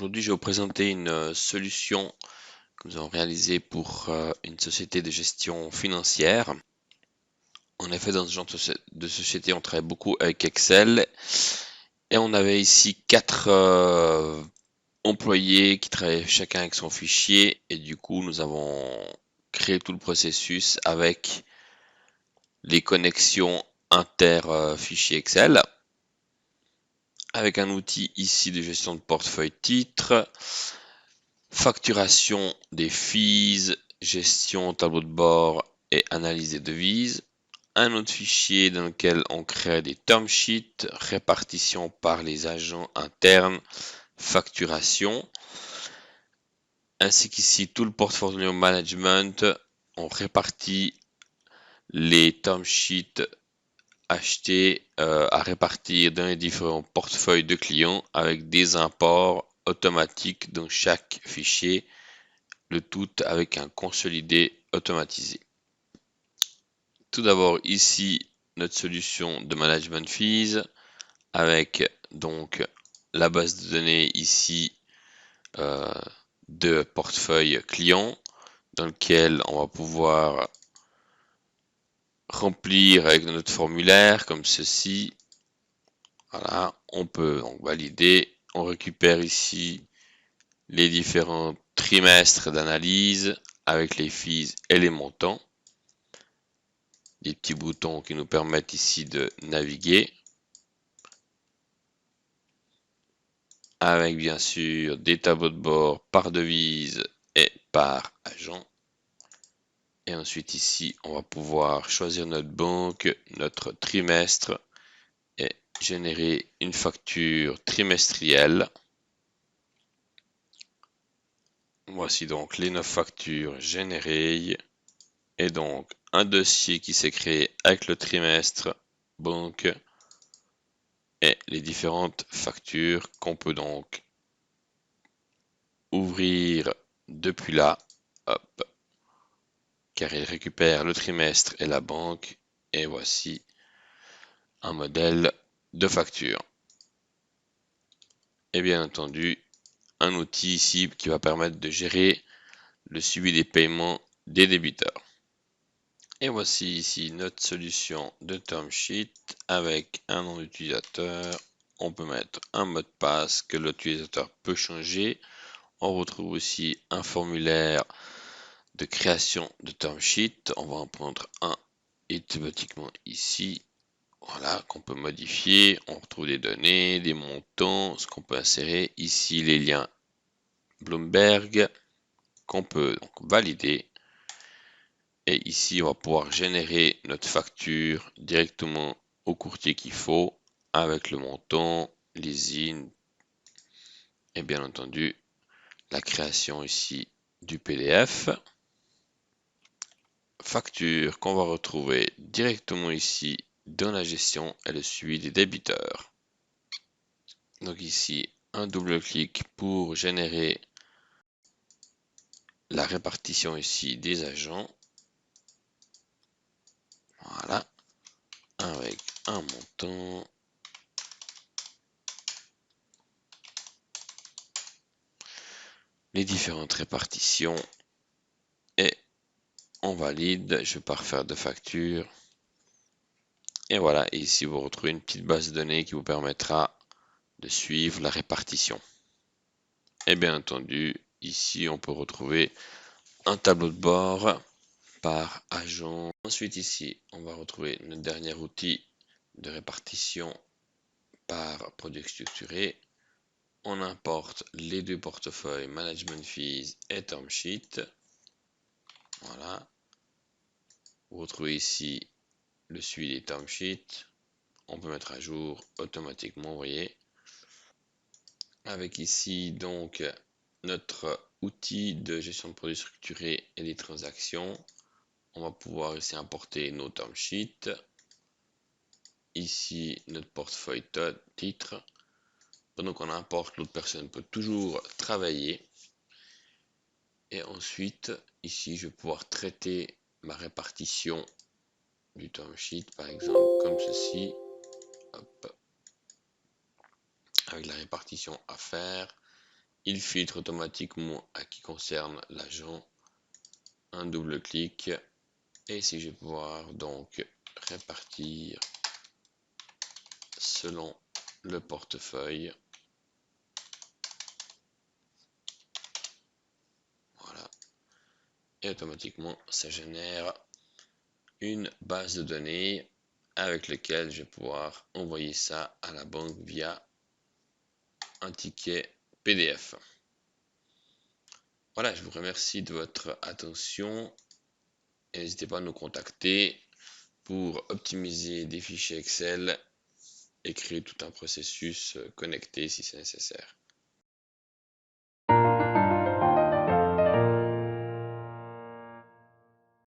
Aujourd'hui, je vais vous présenter une solution que nous avons réalisée pour une société de gestion financière. En effet, dans ce genre de société, on travaille beaucoup avec Excel et on avait ici 4 employés qui travaillaient chacun avec son fichier et du coup, nous avons créé tout le processus avec les connexions inter-fichiers Excel avec un outil ici de gestion de portefeuille titre, facturation des fees, gestion, tableau de bord et analyse des devises. Un autre fichier dans lequel on crée des term sheets, répartition par les agents internes, facturation. Ainsi qu'ici, tout le portfolio management, on répartit les term sheets achetés à répartir dans les différents portefeuilles de clients avec des imports automatiques dans chaque fichier, le tout avec un consolidé automatisé. Tout d'abord ici notre solution de management fees avec donc la base de données ici de portefeuille client dans lequel on va pouvoir remplir avec notre formulaire comme ceci. Voilà, on peut donc valider. On récupère ici les différents trimestres d'analyse avec les fees et les montants. Des petits boutons qui nous permettent ici de naviguer. Avec bien sûr des tableaux de bord par devise et par agent. Et ensuite ici, on va pouvoir choisir notre banque, notre trimestre et générer une facture trimestrielle. Voici donc les 9 factures générées et donc un dossier qui s'est créé avec le trimestre, banque et les différentes factures qu'on peut donc ouvrir depuis là. Hop, car il récupère le trimestre et la banque. Et voici un modèle de facture. Et bien entendu, un outil ici qui va permettre de gérer le suivi des paiements des débiteurs. Et voici ici notre solution de term sheet avec un nom d'utilisateur. On peut mettre un mot de passe que l'utilisateur peut changer. On retrouve aussi un formulaire de création de term sheet. On va en prendre un automatiquement ici. Voilà, qu'on peut modifier. On retrouve des données, des montants, ce qu'on peut insérer. Ici, les liens Bloomberg qu'on peut donc valider. Et ici, on va pouvoir générer notre facture directement au courtier qu'il faut avec le montant, les IN et bien entendu la création ici du PDF. Facture qu'on va retrouver directement ici dans la gestion et le suivi des débiteurs. Donc ici, un double clic pour générer la répartition ici des agents. Voilà, avec un montant. Les différentes répartitions et on valide. Je vais pas refaire de facture. Et voilà, et ici vous retrouvez une petite base de données qui vous permettra de suivre la répartition. Et bien entendu, ici on peut retrouver un tableau de bord par agent. Ensuite ici, on va retrouver notre dernier outil de répartition par produit structuré. On importe les deux portefeuilles management fees et term sheet. Voilà. Vous retrouvez ici le suivi des term sheets. On peut mettre à jour automatiquement, vous voyez. Avec ici donc notre outil de gestion de produits structurés et des transactions. On va pouvoir ici importer nos term sheets. Ici notre portefeuille titre. Pendant qu'on importe, l'autre personne peut toujours travailler. Et ensuite, ici, je vais pouvoir traiter ma répartition du term sheet, par exemple, comme ceci. Hop. Avec la répartition à faire. il filtre automatiquement à qui concerne l'agent. Un double clic et ici je vais pouvoir donc répartir selon le portefeuille. Voilà. Et automatiquement ça génère une base de données avec laquelle je vais pouvoir envoyer ça à la banque via un ticket PDF. Voilà, je vous remercie de votre attention et n'hésitez pas à nous contacter pour optimiser des fichiers Excel et créer tout un processus connecté si c'est nécessaire.